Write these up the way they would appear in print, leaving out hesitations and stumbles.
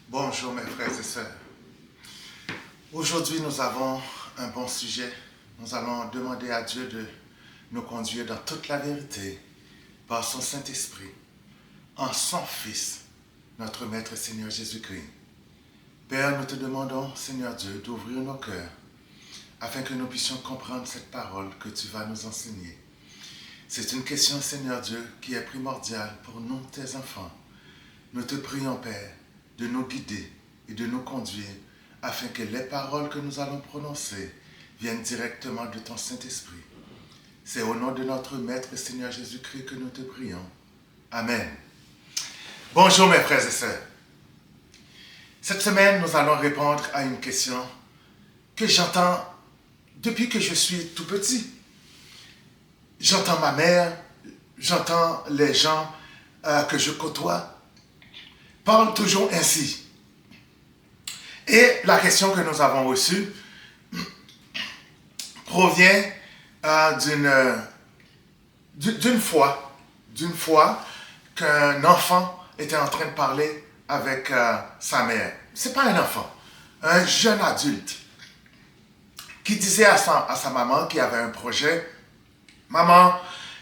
Bonjour mes frères et sœurs. Aujourd'hui nous avons un bon sujet. Nous allons demander à Dieu de nous conduire dans toute la vérité par son Saint-Esprit, en son Fils, notre Maître Seigneur Jésus-Christ. Père, nous te demandons, Seigneur Dieu, d'ouvrir nos cœurs afin que nous puissions comprendre cette parole que tu vas nous enseigner. C'est une question, Seigneur Dieu, qui est primordiale pour nous, tes enfants. Nous te prions, Père, de nous guider et de nous conduire afin que les paroles que nous allons prononcer viennent directement de ton Saint-Esprit. C'est au nom de notre Maître Seigneur Jésus-Christ que nous te prions. Amen. Bonjour mes frères et sœurs. Cette semaine, nous allons répondre à une question que j'entends depuis que je suis tout petit. J'entends ma mère, j'entends les gens que je côtoie parlent toujours ainsi. Et la question que nous avons reçue provient d'une fois qu'un enfant était en train de parler avec sa mère. C'est pas un enfant, un jeune adulte qui disait à sa maman qui avait un projet: maman,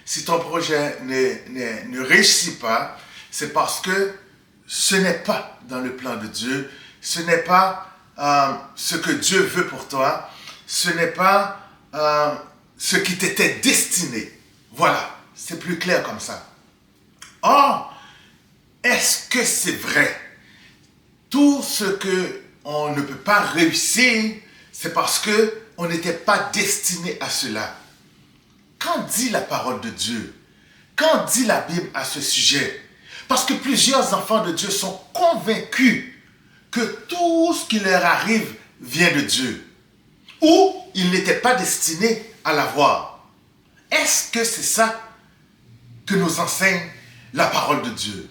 si ton projet ne réussit pas, c'est parce que ce n'est pas dans le plan de Dieu, ce n'est pas ce que Dieu veut pour toi, ce n'est pas ce qui t'était destiné. Voilà, c'est plus clair comme ça. Or, est-ce que c'est vrai? Tout ce qu'on ne peut pas réussir, c'est parce qu'on n'était pas destiné à cela. Qu'en dit la parole de Dieu? Qu'en dit la Bible à ce sujet? Parce que plusieurs enfants de Dieu sont convaincus que tout ce qui leur arrive vient de Dieu. Ou ils n'étaient pas destinés à l'avoir. Est-ce que c'est ça que nous enseigne la parole de Dieu?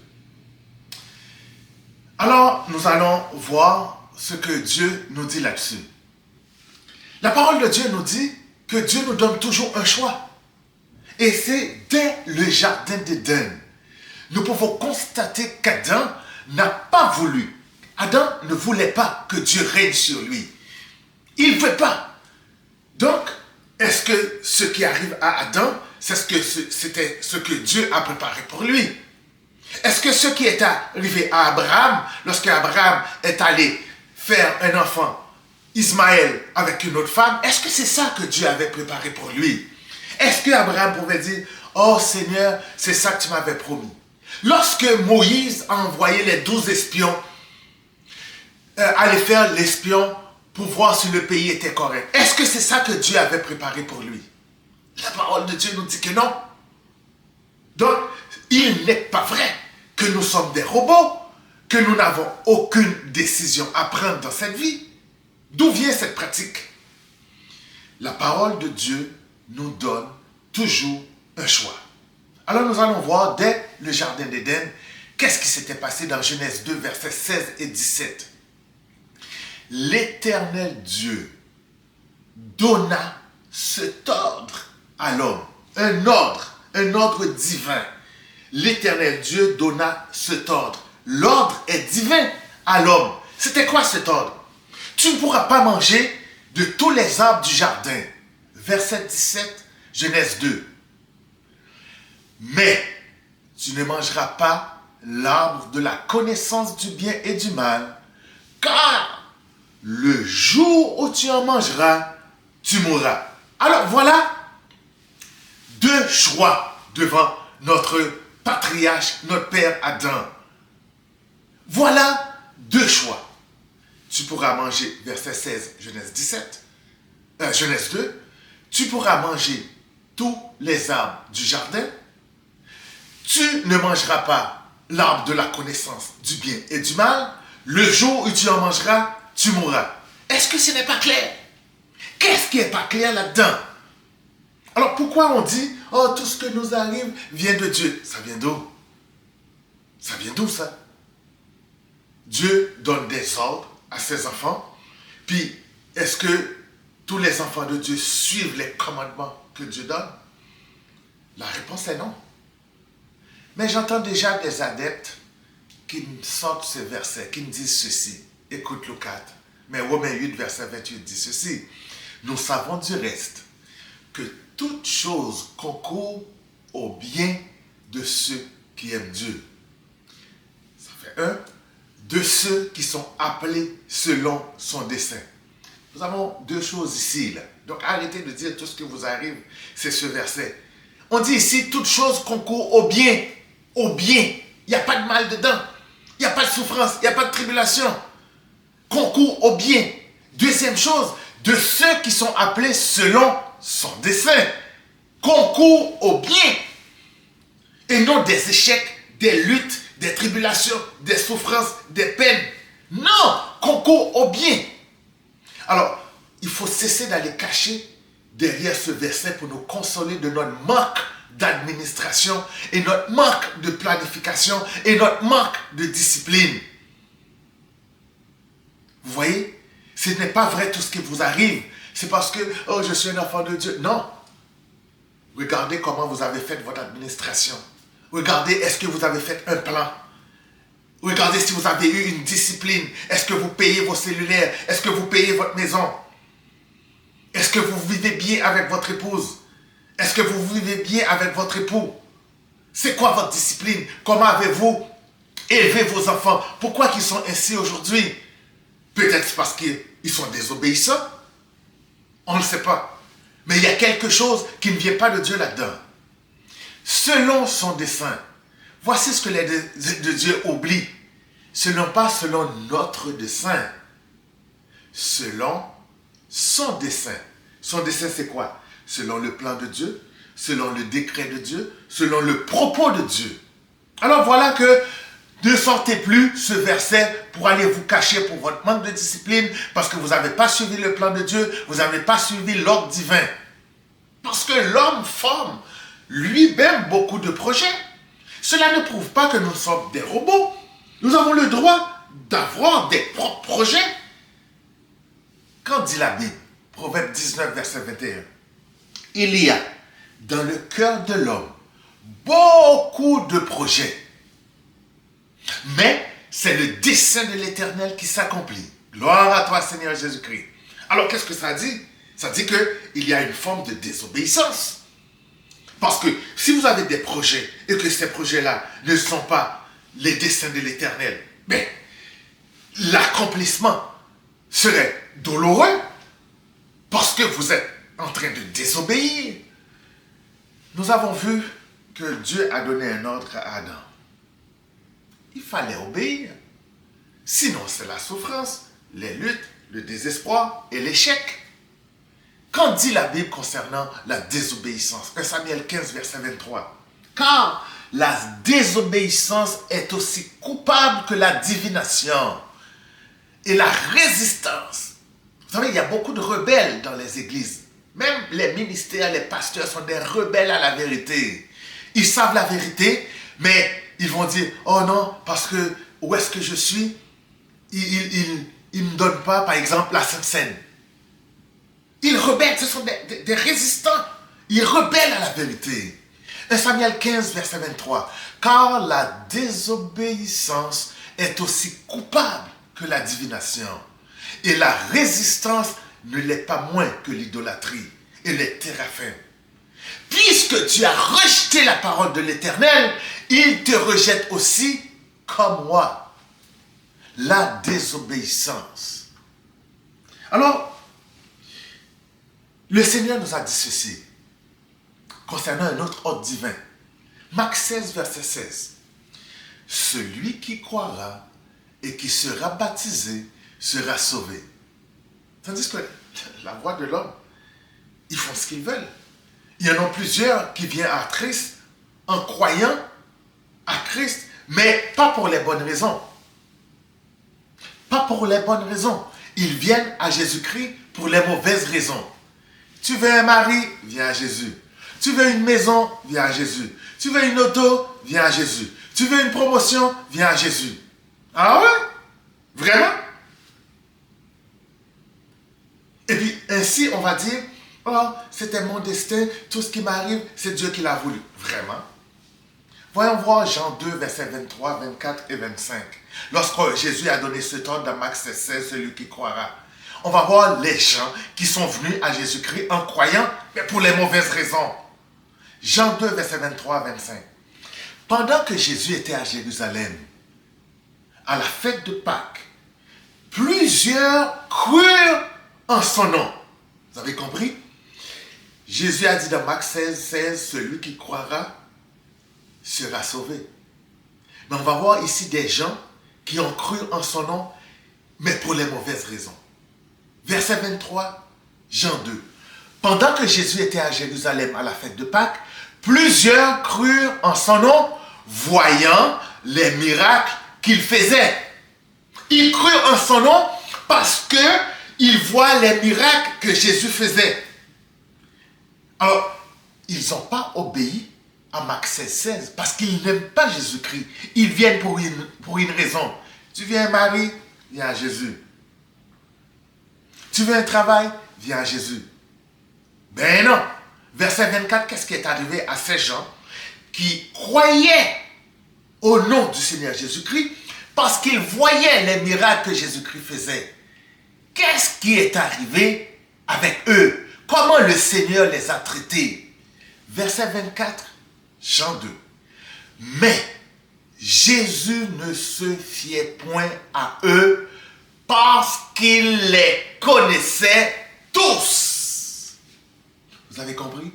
Alors, nous allons voir ce que Dieu nous dit là-dessus. La parole de Dieu nous dit que Dieu nous donne toujours un choix. Et c'est dès le jardin d'Éden. Nous pouvons constater qu'Adam n'a pas voulu. Adam ne voulait pas que Dieu règne sur lui. Il ne veut pas. Donc, est-ce que ce qui arrive à Adam, c'était ce que Dieu a préparé pour lui? Est-ce que ce qui est arrivé à Abraham, lorsque Abraham est allé faire un enfant, Ismaël, avec une autre femme, est-ce que c'est ça que Dieu avait préparé pour lui? Est-ce qu'Abraham pouvait dire: oh Seigneur, c'est ça que tu m'avais promis? Lorsque Moïse a envoyé les 12 espions aller faire l'espion pour voir si le pays était correct, est-ce que c'est ça que Dieu avait préparé pour lui? La parole de Dieu nous dit que non. Donc, il n'est pas vrai que nous sommes des robots, que nous n'avons aucune décision à prendre dans cette vie. D'où vient cette pratique? La parole de Dieu nous donne toujours un choix. Alors nous allons voir dès le jardin d'Éden qu'est-ce qui s'était passé dans Genèse 2, versets 16 et 17. L'Éternel Dieu donna cet ordre à l'homme, un ordre divin. L'Éternel Dieu donna cet ordre. L'ordre est divin à l'homme. C'était quoi cet ordre? Tu ne pourras pas manger de tous les arbres du jardin. Verset 17, Genèse 2. Mais tu ne mangeras pas l'arbre de la connaissance du bien et du mal, car le jour où tu en mangeras, tu mourras. Alors voilà deux choix devant notre patriarche, notre père Adam. Voilà deux choix. Tu pourras manger, verset 16, Genèse 2, tu pourras manger tous les arbres du jardin. Tu ne mangeras pas l'arbre de la connaissance du bien et du mal. Le jour où tu en mangeras, tu mourras. Est-ce que ce n'est pas clair? Qu'est-ce qui n'est pas clair là-dedans? Alors pourquoi on dit: oh, tout ce que nous arrive vient de Dieu? Ça vient d'où? Ça vient d'où ça? Dieu donne des ordres à ses enfants. Puis, est-ce que tous les enfants de Dieu suivent les commandements que Dieu donne? La réponse est non. Mais j'entends déjà des adeptes qui me sortent ce verset, qui me disent ceci. Écoute Luc 4. Mais Romains 8, verset 28 dit ceci. Nous savons du reste que toute chose concourt au bien de ceux qui aiment Dieu. Ça fait un. De ceux qui sont appelés selon son dessein. Nous avons deux choses ici. Là. Donc arrêtez de dire tout ce qui vous arrive, c'est ce verset. On dit ici, toute chose concourt au bien. Au bien. Il n'y a pas de mal dedans. Il n'y a pas de souffrance. Il n'y a pas de tribulation. Concourt au bien. Deuxième chose, de ceux qui sont appelés selon son dessein. Concourt au bien. Et non des échecs, des luttes, des tribulations, des souffrances, des peines. Non, concourt au bien. Alors, il faut cesser d'aller cacher derrière ce verset pour nous consoler de notre manque d'administration et notre manque de planification et notre manque de discipline. Vous voyez? Ce n'est pas vrai tout ce qui vous arrive. C'est parce que, oh, je suis un enfant de Dieu. Non. Regardez comment vous avez fait votre administration. Regardez, est-ce que vous avez fait un plan? Regardez si vous avez eu une discipline. Est-ce que vous payez vos cellulaires? Est-ce que vous payez votre maison? Est-ce que vous vivez bien avec votre épouse? Est-ce que vous vivez bien avec votre époux? C'est quoi votre discipline? Comment avez-vous élevé vos enfants? Pourquoi ils sont ainsi aujourd'hui? Peut-être parce qu'ils sont désobéissants. On ne le sait pas. Mais il y a quelque chose qui ne vient pas de Dieu là-dedans. Selon son dessein. Voici ce que les de Dieu oublient. Pas selon notre dessein. Selon son dessein. Son dessein, c'est quoi? Selon le plan de Dieu, selon le décret de Dieu, selon le propos de Dieu. Alors voilà que ne sortez plus ce verset pour aller vous cacher pour votre manque de discipline, parce que vous n'avez pas suivi le plan de Dieu, vous n'avez pas suivi l'ordre divin. Parce que l'homme forme lui-même beaucoup de projets. Cela ne prouve pas que nous sommes des robots. Nous avons le droit d'avoir des propres projets. Qu'en dit la Bible? Proverbe 19, verset 21. Il y a dans le cœur de l'homme beaucoup de projets. Mais c'est le dessein de l'Éternel qui s'accomplit. Gloire à toi, Seigneur Jésus-Christ. Alors, qu'est-ce que ça dit? Ça dit qu'il y a une forme de désobéissance. Parce que si vous avez des projets et que ces projets-là ne sont pas les desseins de l'Éternel, mais l'accomplissement serait douloureux parce que vous êtes en train de désobéir. Nous avons vu que Dieu a donné un ordre à Adam. Il fallait obéir. Sinon, c'est la souffrance, les luttes, le désespoir et l'échec. Qu'en dit la Bible concernant la désobéissance? 1 Samuel 15, verset 23. Car la désobéissance est aussi coupable que la divination et la résistance. Vous savez, il y a beaucoup de rebelles dans les églises. Même les ministères, les pasteurs sont des rebelles à la vérité. Ils savent la vérité, mais ils vont dire, oh non, parce que où est-ce que je suis? Ils ne me donnent pas, par exemple, la Sainte Seine. Ils rebellent, ce sont des résistants. Ils rebellent à la vérité. 1 Samuel 15, verset 23. Car la désobéissance est aussi coupable que la divination. Et la résistance ne l'est pas moins que l'idolâtrie et les téraphins. Puisque tu as rejeté la parole de l'Éternel, il te rejette aussi comme moi. La désobéissance. Alors, le Seigneur nous a dit ceci concernant un autre ordre divin. Marc 16, verset 16. Celui qui croira et qui sera baptisé sera sauvé. Tandis que la voix de l'homme, ils font ce qu'ils veulent. Il y en a plusieurs qui viennent à Christ en croyant à Christ, mais pas pour les bonnes raisons. Pas pour les bonnes raisons. Ils viennent à Jésus-Christ pour les mauvaises raisons. Tu veux un mari? Viens à Jésus. Tu veux une maison? Viens à Jésus. Tu veux une auto? Viens à Jésus. Tu veux une promotion? Viens à Jésus. Ah ouais? Vraiment? Et puis ainsi, on va dire, oh, c'était mon destin, tout ce qui m'arrive, c'est Dieu qui l'a voulu. Vraiment? Voyons voir Jean 2, versets 23, 24 et 25. Lorsque Jésus a donné ce ordre dans Marc 16, celui qui croira. On va voir les gens qui sont venus à Jésus-Christ en croyant, mais pour les mauvaises raisons. Jean 2, versets 23 à 25. Pendant que Jésus était à Jérusalem, à la fête de Pâques, plusieurs crurent en son nom. Vous avez compris? Jésus a dit dans Marc 16, celui qui croira sera sauvé. Mais on va voir ici des gens qui ont cru en son nom, mais pour les mauvaises raisons. Verset 23, Jean 2. Pendant que Jésus était à Jérusalem à la fête de Pâques, plusieurs crurent en son nom, voyant les miracles qu'il faisait. Ils crurent en son nom parce qu'ils voient les miracles que Jésus faisait. Alors, ils n'ont pas obéi à Marc 16 parce qu'ils n'aiment pas Jésus-Christ. Ils viennent pour une raison. Tu veux un mari? Viens à Jésus. Tu veux un travail? Viens à Jésus. Ben non. Verset 24, qu'est-ce qui est arrivé à ces gens qui croyaient au nom du Seigneur Jésus-Christ parce qu'ils voyaient les miracles que Jésus-Christ faisait? Qu'est-ce qui est arrivé avec eux? Comment le Seigneur les a traités? Verset 24, Jean 2. Mais Jésus ne se fiait point à eux parce qu'il les connaissait tous. Vous avez compris?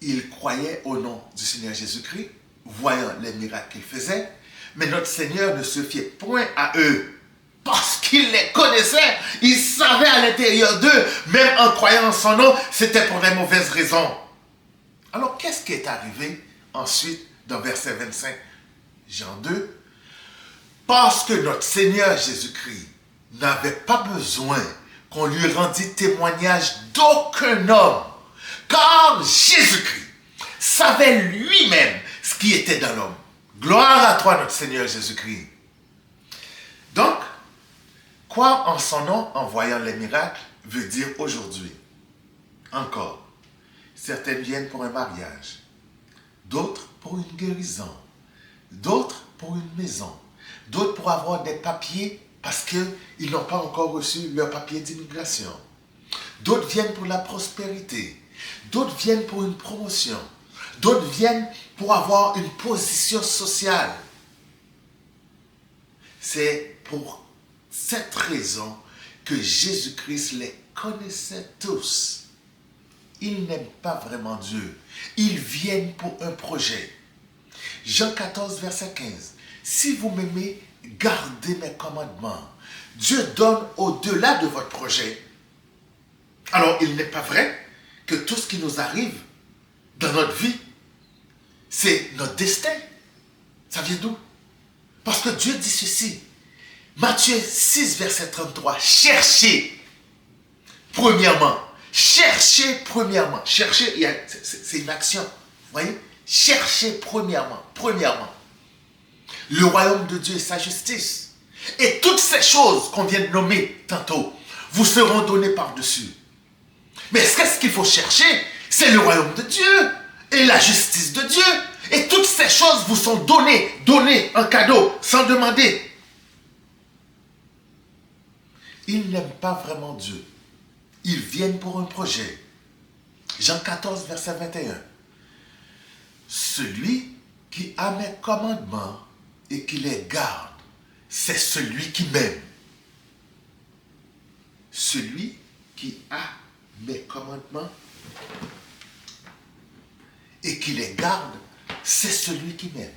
Ils croyaient au nom du Seigneur Jésus-Christ, voyant les miracles qu'il faisait, mais notre Seigneur ne se fiait point à eux parce qu'il les connaissait. Il savait à l'intérieur d'eux, même en croyant en son nom, c'était pour les mauvaises raisons. Alors, qu'est-ce qui est arrivé ensuite dans verset 25, Jean 2? Parce que notre Seigneur Jésus-Christ n'avait pas besoin qu'on lui rendît témoignage d'aucun homme, car Jésus-Christ savait lui-même ce qui était dans l'homme. Gloire à toi, notre Seigneur Jésus-Christ. Donc, croire en son nom en voyant les miracles veut dire aujourd'hui, encore, certaines viennent pour un mariage, d'autres pour une guérison, d'autres pour une maison, d'autres pour avoir des papiers parce qu'ils n'ont pas encore reçu leur papier d'immigration. D'autres viennent pour la prospérité, d'autres viennent pour une promotion, d'autres viennent pour avoir une position sociale. C'est pour cette raison que Jésus-Christ les connaissait tous. Ils n'aiment pas vraiment Dieu. Ils viennent pour un projet. Jean 14, verset 15. Si vous m'aimez, gardez mes commandements. Dieu donne au-delà de votre projet. Alors, il n'est pas vrai que tout ce qui nous arrive dans notre vie, c'est notre destin. Ça vient d'où? Parce que Dieu dit ceci. Matthieu 6, verset 33. Cherchez, premièrement. Cherchez, premièrement. Chercher, c'est une action. Vous voyez? Cherchez, premièrement. Le royaume de Dieu et sa justice. Et toutes ces choses qu'on vient de nommer tantôt vous seront données par-dessus. Mais qu'est-ce qu'il faut chercher? C'est le royaume de Dieu et la justice de Dieu. Et toutes ces choses vous sont données en cadeau, sans demander. Ils n'aiment pas vraiment Dieu. Ils viennent pour un projet. Jean 14, verset 21. Celui qui a mes commandements et qui les garde, c'est celui qui m'aime. Celui qui a mes commandements et qui les garde, c'est celui qui m'aime.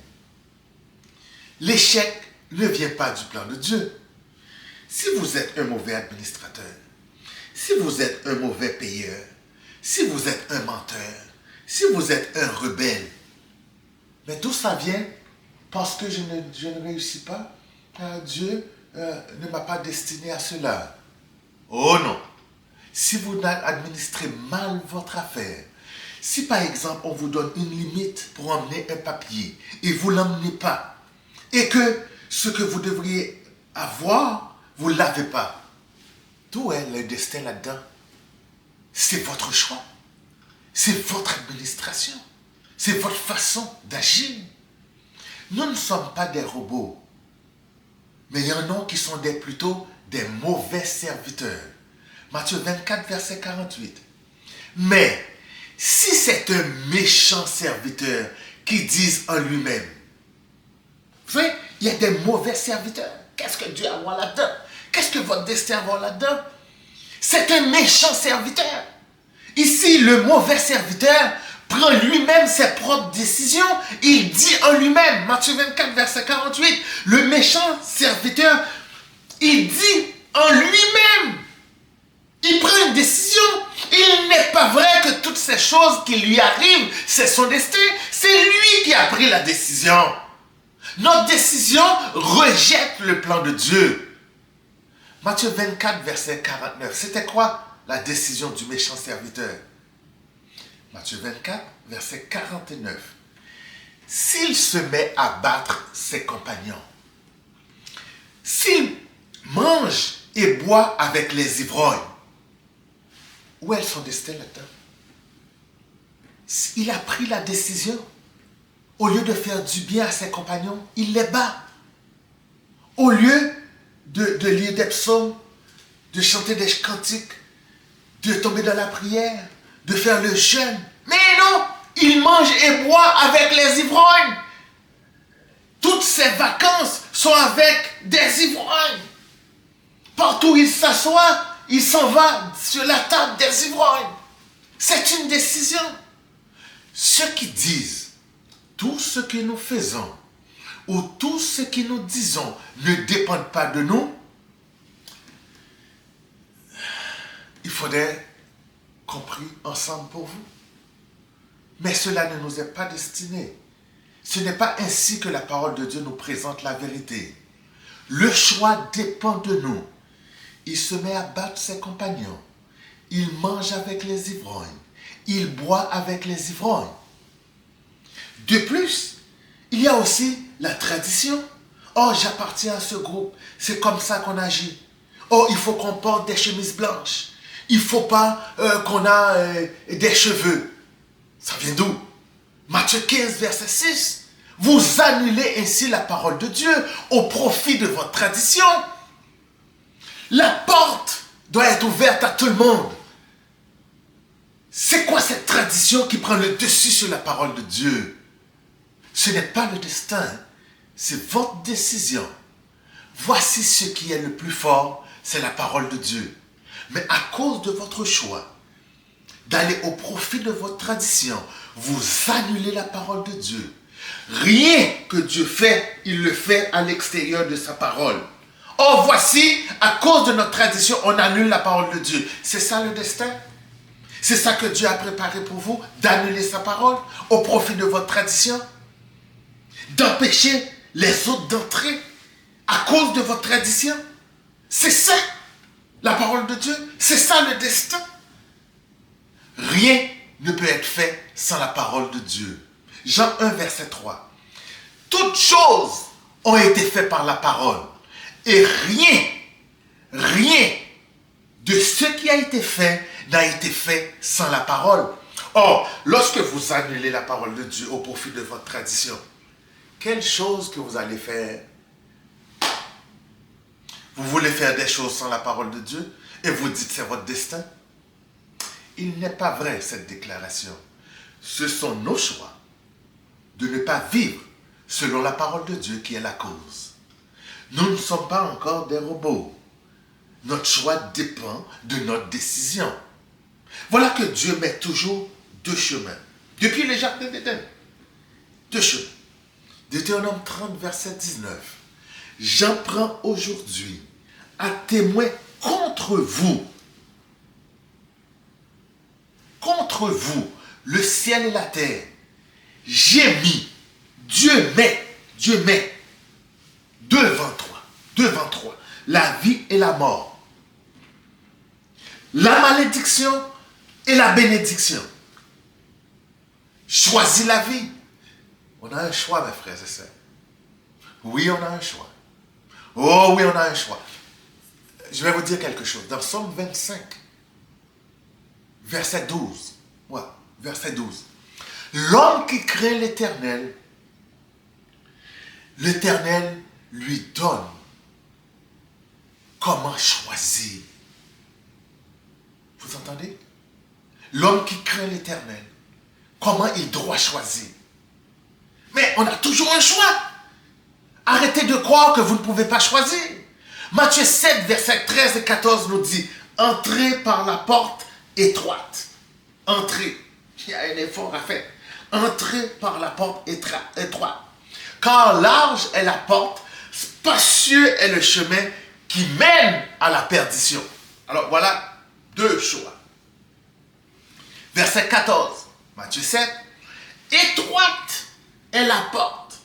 L'échec ne vient pas du plan de Dieu. Si vous êtes un mauvais administrateur, si vous êtes un mauvais payeur, si vous êtes un menteur, si vous êtes un rebelle, mais d'où ça vient? Parce que je ne réussis pas? Dieu ne m'a pas destiné à cela. Oh non! Si vous administrez mal votre affaire, si par exemple on vous donne une limite pour emmener un papier et vous ne l'emmenez pas, et que ce que vous devriez avoir, vous ne l'avez pas, d'où est le destin là-dedans? C'est votre choix. C'est votre administration. C'est votre façon d'agir. Nous ne sommes pas des robots. Mais il y en a qui sont plutôt des mauvais serviteurs. Matthieu 24, verset 48. Mais si c'est un méchant serviteur qui dit en lui-même, vous savez, il y a des mauvais serviteurs. Qu'est-ce que Dieu a à voir là-dedans? Qu'est-ce que votre destin a à voir là-dedans? C'est un méchant serviteur. Ici, le mauvais serviteur prend lui-même ses propres décisions. Il dit en lui-même, Matthieu 24, verset 48, le méchant serviteur, il dit en lui-même, il prend une décision. Il n'est pas vrai que toutes ces choses qui lui arrivent, c'est son destin. C'est lui qui a pris la décision. Notre décision rejette le plan de Dieu. Matthieu 24, verset 49. C'était quoi la décision du méchant serviteur? Matthieu 24, verset 49. S'il se met à battre ses compagnons, s'il mange et boit avec les ivrognes, où est son destin là-dedans? Il a pris la décision. Au lieu de faire du bien à ses compagnons, il les bat. Au lieu de lire des psaumes, de chanter des cantiques, de tomber dans la prière, de faire le jeûne. Mais non, il mange et boit avec les ivrognes. Toutes ses vacances sont avec des ivrognes. Partout où il s'assoit, il s'en va sur la table des ivrognes. C'est une décision. Ceux qui disent tout ce que nous faisons ou tout ce que nous disons ne dépendent pas de nous, il faudrait qu'on prie ensemble pour vous. Mais cela ne nous est pas destiné. Ce n'est pas ainsi que la parole de Dieu nous présente la vérité. Le choix dépend de nous. Il se met à battre ses compagnons. Il mange avec les ivrognes. Il boit avec les ivrognes. De plus, il y a aussi la tradition. Oh, j'appartiens à ce groupe. C'est comme ça qu'on agit. Oh, il faut qu'on porte des chemises blanches. Il ne faut pas qu'on ait des cheveux. Ça vient d'où? Matthieu 15, verset 6. Vous annulez ainsi la parole de Dieu au profit de votre tradition. La porte doit être ouverte à tout le monde. C'est quoi cette tradition qui prend le dessus sur la parole de Dieu? Ce n'est pas le destin, c'est votre décision. Voici ce qui est le plus fort, c'est la parole de Dieu. Mais à cause de votre choix d'aller au profit de votre tradition, vous annulez la parole de Dieu. Rien que Dieu fait, il le fait à l'extérieur de sa parole. Or, voici, à cause de notre tradition, on annule la parole de Dieu. C'est ça le destin? C'est ça que Dieu a préparé pour vous, d'annuler sa parole au profit de votre tradition? D'empêcher les autres d'entrer à cause de votre tradition? C'est ça la parole de Dieu? C'est ça le destin? Rien ne peut être fait sans la parole de Dieu. Jean 1, verset 3. Toutes choses ont été faites par la parole. Et rien de ce qui a été fait n'a été fait sans la parole. Or, lorsque vous annulez la parole de Dieu au profit de votre tradition, quelle chose que vous allez faire? Vous voulez faire des choses sans la parole de Dieu et vous dites c'est votre destin? Il n'est pas vrai cette déclaration. Ce sont nos choix de ne pas vivre selon la parole de Dieu qui est la cause. Nous ne sommes pas encore des robots. Notre choix dépend de notre décision. Voilà que Dieu met toujours deux chemins. Depuis le jardin d'Éden, deux chemins. Deutéronome 30, verset 19. J'en prends aujourd'hui à témoin contre vous, le ciel et la terre. J'ai mis, Dieu met devant toi, la vie et la mort, la malédiction et la bénédiction. Choisis la vie. On a un choix, mes frères et sœurs. Oui, on a un choix. Oh oui, on a un choix. Je vais vous dire quelque chose. Dans Psaume 25, verset 12. Ouais, verset 12. L'homme qui craint l'Éternel lui donne comment choisir. Vous entendez? L'homme qui craint l'Éternel, comment il doit choisir. Mais on a toujours un choix. Arrêtez de croire que vous ne pouvez pas choisir. Matthieu 7, versets 13 et 14 nous dit, entrez par la porte étroite. Entrez. Il y a un effort à faire. Entrez par la porte étroite. Car large est la porte, spacieux est le chemin qui mène à la perdition. Alors voilà deux choix. Verset 14, Matthieu 7. Étroite est la porte,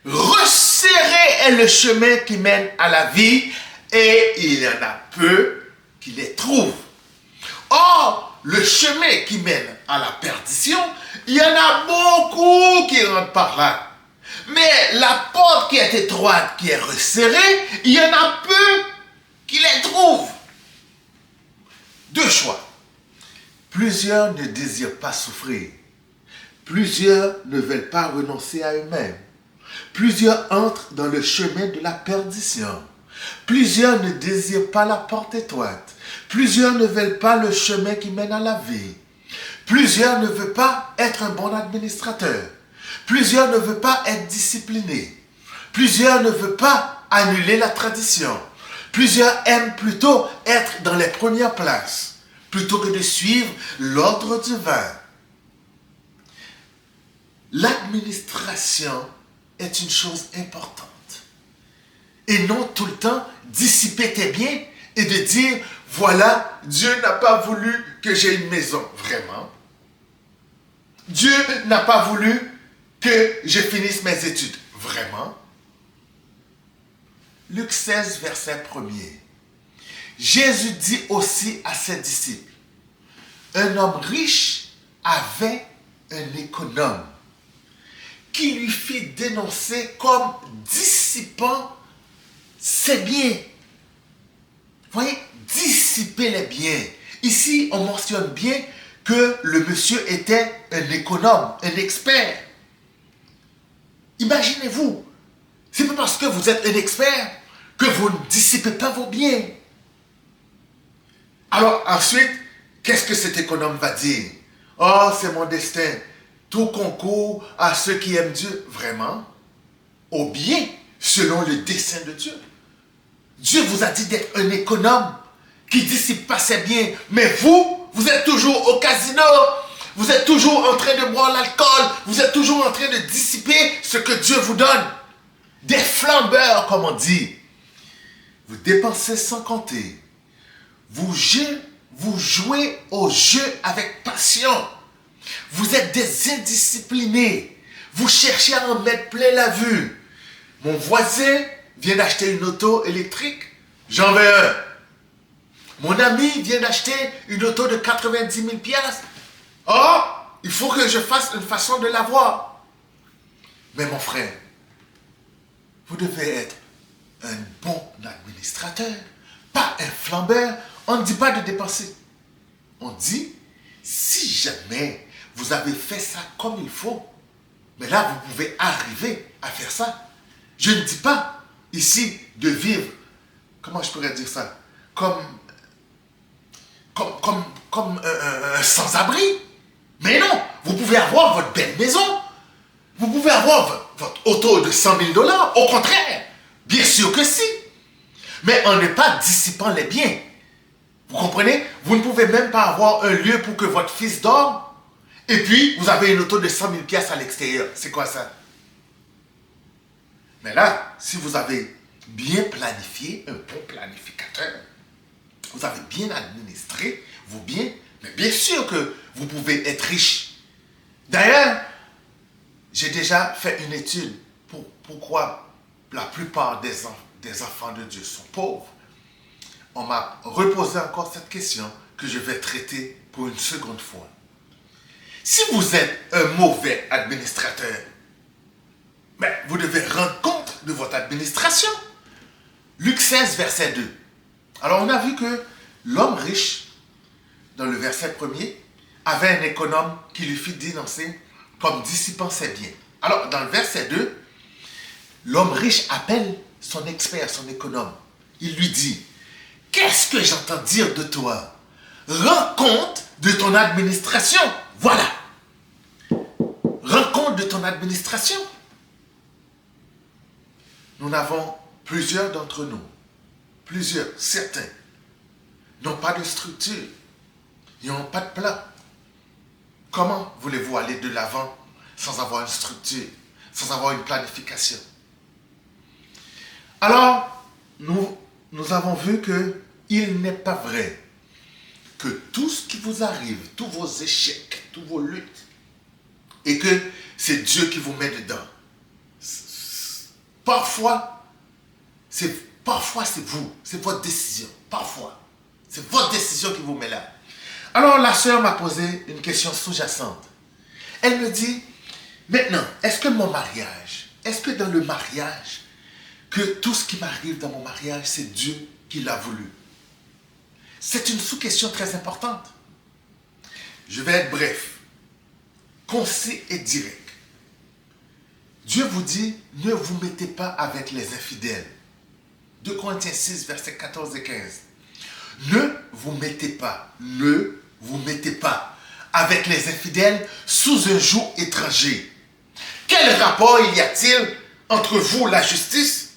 resserré est le chemin qui mène à la vie, et il y en a peu qui les trouvent. Or, le chemin qui mène à la perdition, il y en a beaucoup qui rentrent par là. Mais la porte qui est étroite, qui est resserrée, il y en a peu qui les trouvent. Deux choix. Plusieurs ne désirent pas souffrir. Plusieurs ne veulent pas renoncer à eux-mêmes. Plusieurs entrent dans le chemin de la perdition. Plusieurs ne désirent pas la porte étroite. Plusieurs ne veulent pas le chemin qui mène à la vie. Plusieurs ne veulent pas être un bon administrateur. Plusieurs ne veulent pas être disciplinés. Plusieurs ne veulent pas annuler la tradition. Plusieurs aiment plutôt être dans les premières places, plutôt que de suivre l'ordre divin. L'administration est une chose importante. Et non tout le temps dissiper tes biens et de dire, voilà, Dieu n'a pas voulu que j'ai une maison. Vraiment. Dieu n'a pas voulu que je finisse mes études. Vraiment. Luc 16, verset 1er. Jésus dit aussi à ses disciples, un homme riche avait un économe qui lui fit dénoncer comme dissipant ses biens. Vous voyez, dissiper les biens. Ici, on mentionne bien que le monsieur était un économe, un expert. Imaginez-vous, c'est pas parce que vous êtes un expert que vous ne dissipez pas vos biens. Alors ensuite, qu'est-ce que cet économe va dire? Oh, c'est mon destin. Tout concourt à ceux qui aiment Dieu. Vraiment? Au bien, selon le dessein de Dieu. Dieu vous a dit d'être un économe qui dissipe pas ses biens. Mais vous êtes toujours au casino. Vous êtes toujours en train de boire l'alcool. Vous êtes toujours en train de dissiper ce que Dieu vous donne. Des flambeurs, comme on dit. Vous dépensez sans compter. Vous jouez au jeu avec passion. Vous êtes des indisciplinés. Vous cherchez à en mettre plein la vue. Mon voisin vient d'acheter une auto électrique. J'en veux un. Mon ami vient d'acheter une auto de 90 000 piastres. Oh, il faut que je fasse une façon de l'avoir. Mais mon frère, vous devez être un bon administrateur, pas un flambeur. On ne dit pas de dépenser. On dit, si jamais vous avez fait ça comme il faut, mais là, vous pouvez arriver à faire ça. Je ne dis pas ici de vivre, comment je pourrais dire ça, comme un sans-abri. Mais non, vous pouvez avoir votre belle maison. Vous pouvez avoir votre auto de 100 000 $. Au contraire, bien sûr que si. Mais en ne pas dissipant les biens. Vous comprenez? Vous ne pouvez même pas avoir un lieu pour que votre fils dorme. Et puis, vous avez une auto de 100 000 piastres à l'extérieur. C'est quoi ça? Mais là, si vous avez bien planifié, un bon planificateur, vous avez bien administré vos biens, mais bien sûr que vous pouvez être riche. D'ailleurs, j'ai déjà fait une étude pour pourquoi la plupart des enfants de Dieu sont pauvres. On m'a reposé encore cette question que je vais traiter pour une seconde fois. Si vous êtes un mauvais administrateur, mais vous devez rendre compte de votre administration. Luc 16, verset 2. Alors on a vu que l'homme riche, dans le verset 1er, avait un économe qui lui fit dénoncer comme dissipant ses biens. Alors, dans le verset 2, l'homme riche appelle son expert, son économe. Il lui dit, qu'est-ce que j'entends dire de toi? Rends compte de ton administration. Voilà. Rends compte de ton administration. Nous n'avons plusieurs d'entre nous, certains, n'ont pas de structure, ils n'ont pas de plan. Comment voulez-vous aller de l'avant sans avoir une structure, sans avoir une planification? Alors, nous avons vu qu'il n'est pas vrai que tout ce qui vous arrive, tous vos échecs, tous vos luttes, et que c'est Dieu qui vous met dedans. Parfois, c'est vous, c'est votre décision. Parfois, c'est votre décision qui vous met là. Alors, la sœur m'a posé une question sous-jacente. Elle me dit, maintenant, est-ce que dans le mariage, que tout ce qui m'arrive dans mon mariage, c'est Dieu qui l'a voulu? C'est une sous-question très importante. Je vais être bref, concis et direct. Dieu vous dit, ne vous mettez pas avec les infidèles. 2 Corinthiens 6, versets 14 et 15. Ne vous mettez pas avec les infidèles sous un joug étranger. Quel rapport y a-t-il entre vous, la justice,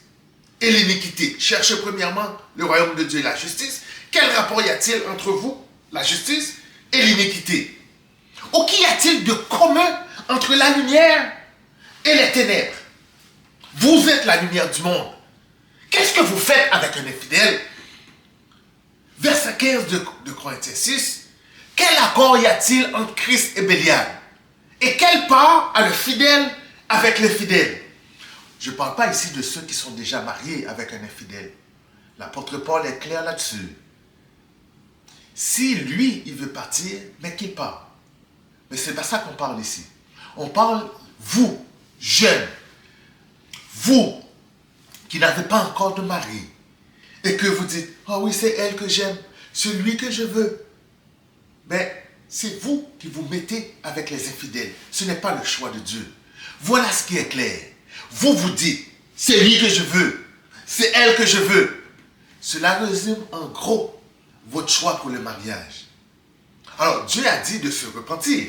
et l'iniquité? Cherchez premièrement le royaume de Dieu et la justice. Quel rapport y a-t-il entre vous, la justice, et l'iniquité? Ou qu'y a-t-il de commun entre la lumière et les ténèbres? Vous êtes la lumière du monde. Qu'est-ce que vous faites avec un infidèle? Verset 15 de Corinthiens 6. Quel accord y a-t-il entre Christ et Bélial? Et quelle part a le fidèle avec le fidèle? Je ne parle pas ici de ceux qui sont déjà mariés avec un infidèle. L'apôtre Paul est clair là-dessus. Si lui, il veut partir, mais qu'il parte. Mais ce n'est pas ça qu'on parle ici. On parle, vous, jeunes, vous qui n'avez pas encore de mari, et que vous dites, ah oui, c'est elle que j'aime, celui que je veux. Mais c'est vous qui vous mettez avec les infidèles. Ce n'est pas le choix de Dieu. Voilà ce qui est clair. Vous vous dites, c'est lui que je veux, c'est elle que je veux. Cela résume en gros votre choix pour le mariage. Alors, Dieu a dit de se repentir.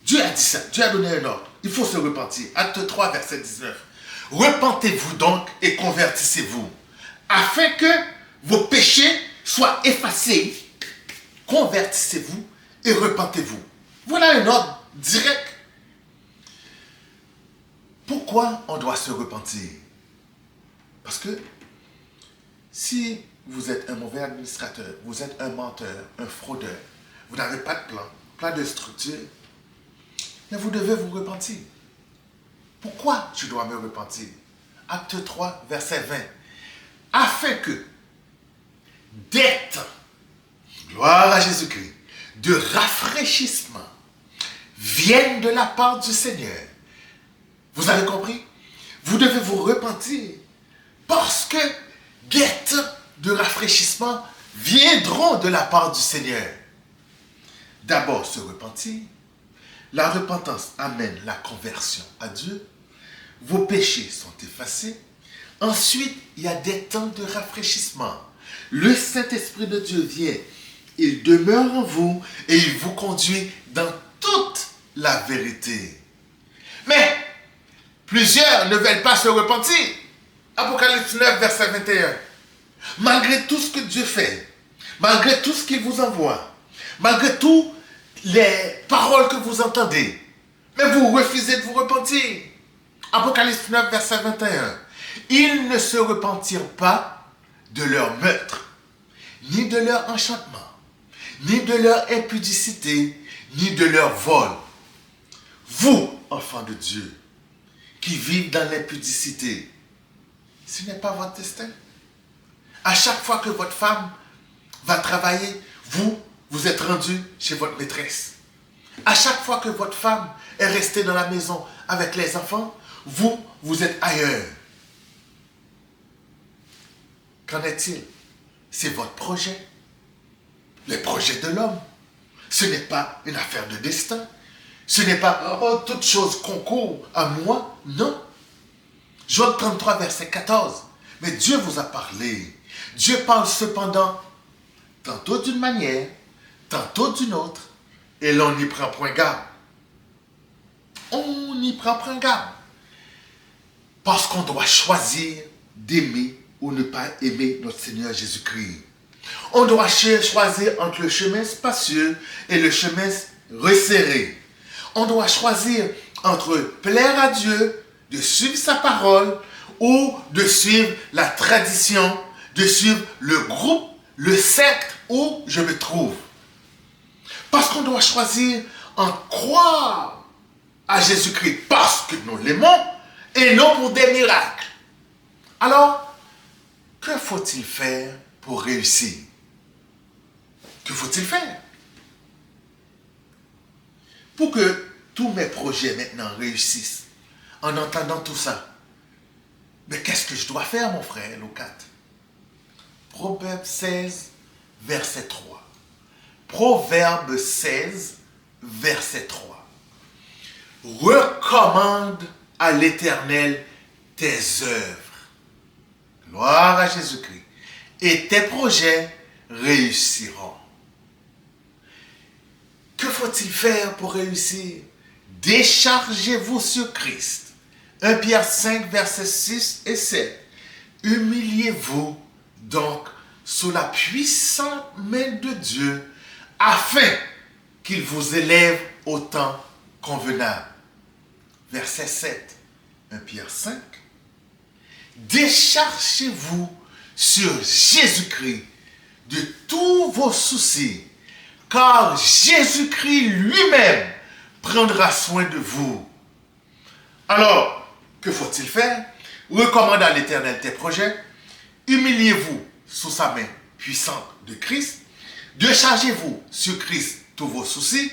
Dieu a dit ça. Dieu a donné un ordre. Il faut se repentir. Acte 3, verset 19. Repentez-vous donc et convertissez-vous, afin que vos péchés soient effacés. Convertissez-vous et repentez-vous. Voilà un ordre direct. Pourquoi on doit se repentir? Parce que si vous êtes un mauvais administrateur, vous êtes un menteur, un fraudeur, vous n'avez pas de plan, pas de structure, mais vous devez vous repentir. Pourquoi je dois me repentir? Acte 3, verset 20. Afin que des temps, gloire à Jésus-Christ, de rafraîchissement viennent de la part du Seigneur. Vous avez compris? Vous devez vous repentir parce que des temps de rafraîchissement viendront de la part du Seigneur. D'abord, se repentir. La repentance amène la conversion à Dieu. Vos péchés sont effacés. Ensuite, il y a des temps de rafraîchissement. Le Saint-Esprit de Dieu vient. Il demeure en vous et il vous conduit dans toute la vérité. Mais plusieurs ne veulent pas se repentir. Apocalypse 9, verset 21. Malgré tout ce que Dieu fait, malgré tout ce qu'il vous envoie, malgré toutes les paroles que vous entendez, mais vous refusez de vous repentir. Apocalypse 9, verset 21. Ils ne se repentirent pas de leur meurtre, ni de leur enchantement, ni de leur impudicité, ni de leur vol. Vous, enfants de Dieu, qui vivent dans l'impudicité, ce n'est pas votre destin. À chaque fois que votre femme va travailler, vous êtes rendu chez votre maîtresse. À chaque fois que votre femme est restée dans la maison avec les enfants, vous êtes ailleurs. Qu'en est-il? C'est votre projet. Le projet de l'homme. Ce n'est pas une affaire de destin. Ce n'est pas, oh, toute chose concourt à moi. Non. Job 33, verset 14. Mais Dieu vous a parlé. Dieu parle cependant, tantôt d'une manière, tantôt d'une autre, et l'on n'y prend point garde. On n'y prend point garde. Parce qu'on doit choisir d'aimer ou ne pas aimer notre Seigneur Jésus-Christ. On doit choisir entre le chemin spacieux et le chemin resserré. On doit choisir entre plaire à Dieu, de suivre sa parole, ou de suivre la tradition, de suivre le groupe, le secte où je me trouve. Parce qu'on doit choisir en croire à Jésus-Christ parce que nous l'aimons et non pour des miracles. Alors, que faut-il faire pour réussir? Que faut-il faire? Pour que tous mes projets maintenant réussissent, en entendant tout ça, mais qu'est-ce que je dois faire, mon frère, Locat? Proverbe 16, verset 3. Proverbe 16, verset 3. Recommande à l'Éternel tes œuvres. Gloire à Jésus-Christ. Et tes projets réussiront. Que faut-il faire pour réussir? Déchargez-vous sur Christ. 1 Pierre 5, versets 6 et 7. Humiliez-vous donc sous la puissante main de Dieu afin qu'il vous élève au temps convenable. Verset 7. 1 Pierre 5. Déchargez-vous sur Jésus-Christ de tous vos soucis, car Jésus-Christ lui-même prendra soin de vous. Alors, que faut-il faire? Recommande à l'Éternel tes projets, humiliez-vous sous sa main puissante de Christ, déchargez-vous sur Christ tous vos soucis,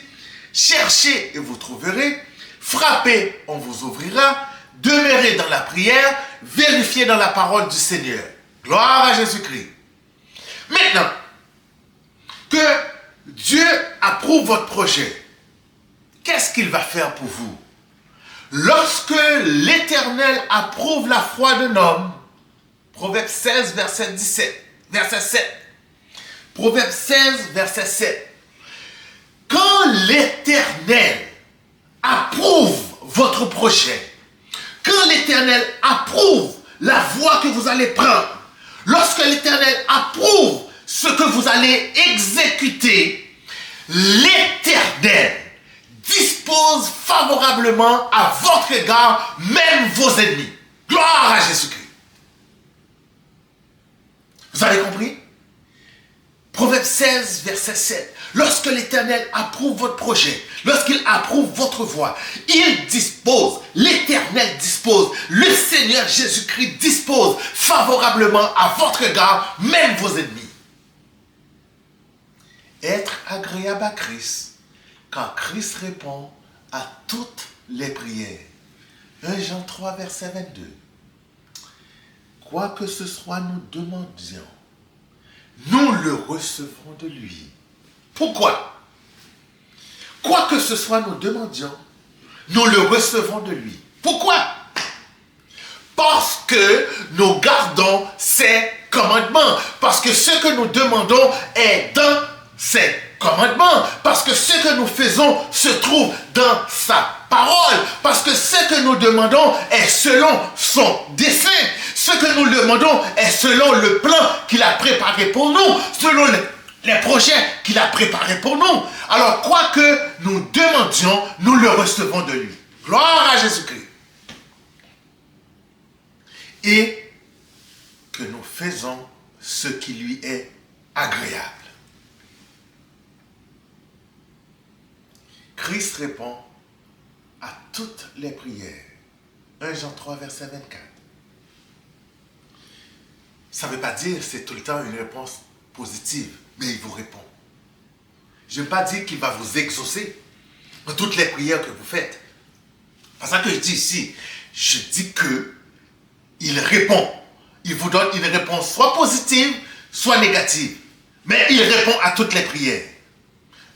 cherchez et vous trouverez, frappez, on vous ouvrira, demeurez dans la prière, vérifiez dans la parole du Seigneur. Gloire à Jésus-Christ. Maintenant, que Dieu approuve votre projet, qu'est-ce qu'il va faire pour vous? Lorsque l'Éternel approuve la foi d'un homme, Proverbe 16, verset 7. Proverbe 16, verset 7. Quand l'Éternel approuve votre projet, quand l'Éternel approuve la voie que vous allez prendre, lorsque l'Éternel approuve ce que vous allez exécuter, l'Éternel dispose favorablement à votre égard, même vos ennemis. Gloire à Jésus-Christ. Vous avez compris? Proverbe 16, verset 7. Lorsque l'Éternel approuve votre projet, lorsqu'il approuve votre voie, il dispose, l'Éternel dispose, le Seigneur Jésus-Christ dispose favorablement à votre égard, même vos ennemis. Être agréable à Christ, car Christ répond à toutes les prières. 1 Jean 3, verset 22. Quoi que ce soit nous demandions, nous le recevrons de lui. Pourquoi? Quoi que ce soit nous demandions, nous le recevrons de lui. Pourquoi? Parce que nous gardons ses commandements. Parce que ce que nous demandons est dans ses commandements. Parce que ce que nous faisons se trouve dans sa parole. Parce que ce que nous demandons est selon son dessein. Ce que nous demandons est selon le plan qu'il a préparé pour nous. Selon les projets qu'il a préparés pour nous. Alors, quoi que nous demandions, nous le recevons de lui. Gloire à Jésus-Christ. Et que nous faisons ce qui lui est agréable. Christ répond à toutes les prières. 1 Jean 3, verset 24. Ça ne veut pas dire que c'est tout le temps une réponse positive, mais il vous répond. Je ne veux pas dire qu'il va vous exaucer dans toutes les prières que vous faites. C'est ça que je dis ici. Je dis que il répond. Il vous donne une réponse soit positive, soit négative. Mais il répond à toutes les prières.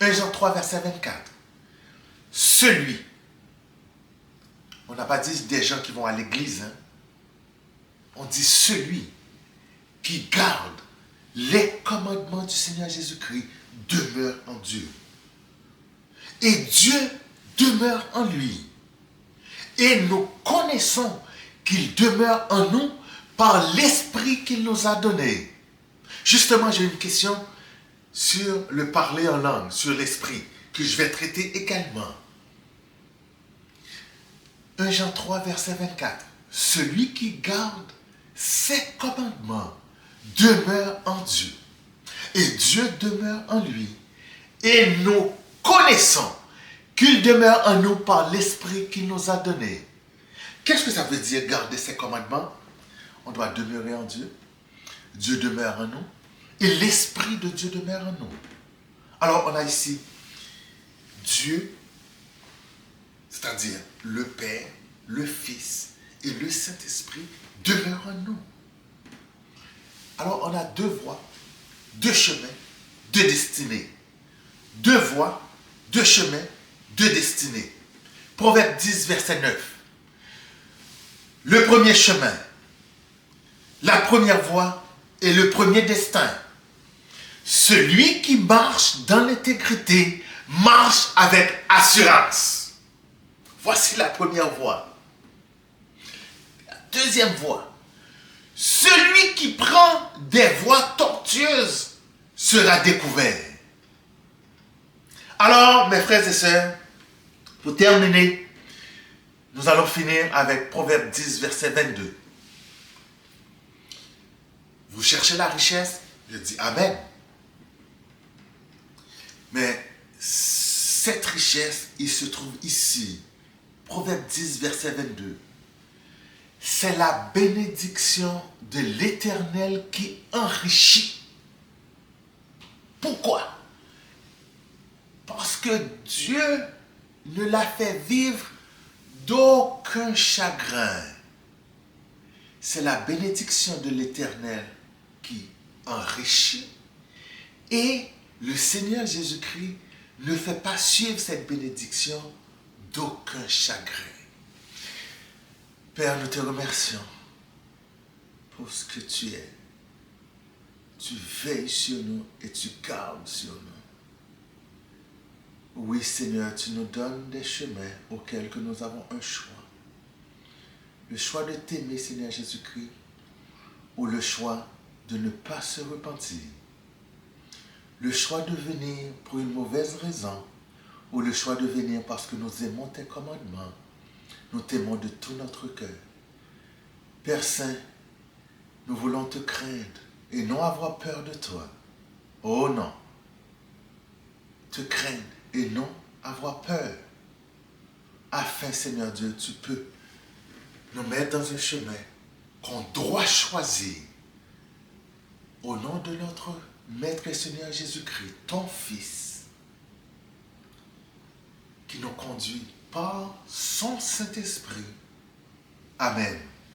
1 Jean 3, verset 24. celui. On n'a pas dit des gens qui vont à l'église. Hein? On dit celui qui garde les commandements du Seigneur Jésus-Christ demeure en Dieu. Et Dieu demeure en lui. Et nous connaissons qu'il demeure en nous par l'esprit qu'il nous a donné. Justement, j'ai une question sur le parler en langue, sur l'esprit, que je vais traiter également. 1 Jean 3, verset 24. Celui qui garde ses commandements demeure en Dieu. Et Dieu demeure en lui. Et nous connaissons qu'il demeure en nous par l'esprit qu'il nous a donné. Qu'est-ce que ça veut dire garder ses commandements? On doit demeurer en Dieu. Dieu demeure en nous. Et l'esprit de Dieu demeure en nous. Alors on a ici Dieu, c'est-à-dire le Père, le Fils et le Saint-Esprit demeurent en nous. Alors on a deux voies, deux chemins, deux destinées. Deux voies, deux chemins, deux destinées. Proverbe 10, verset 9. Le premier chemin, la première voie et le premier destin. Celui qui marche dans l'intégrité marche avec assurance. Voici la première voie. La deuxième voie. Celui qui prend des voies tortueuses sera découvert. Alors, mes frères et sœurs, pour terminer, nous allons finir avec Proverbe 10, verset 22. Vous cherchez la richesse? Je dis Amen. Mais cette richesse, il se trouve ici. Proverbe 10, verset 22. C'est la bénédiction de l'Éternel qui enrichit. Pourquoi? Parce que Dieu ne l'a fait vivre d'aucun chagrin. C'est la bénédiction de l'Éternel qui enrichit. Et le Seigneur Jésus-Christ ne fait pas suivre cette bénédiction d'aucun chagrin. Père, nous te remercions pour ce que tu es. Tu veilles sur nous et tu gardes sur nous. Oui, Seigneur, tu nous donnes des chemins auxquels que nous avons un choix. Le choix de t'aimer, Seigneur Jésus-Christ, ou le choix de ne pas se repentir. Le choix de venir pour une mauvaise raison, ou le choix de venir parce que nous aimons tes commandements. Nous t'aimons de tout notre cœur. Père Saint, nous voulons te craindre et non avoir peur de toi. Oh non, te craindre et non avoir peur. Afin, Seigneur Dieu, tu peux nous mettre dans un chemin qu'on doit choisir. Au nom de notre Maître et Seigneur Jésus-Christ, ton Fils, qui nous conduit par son Saint-Esprit. Amen.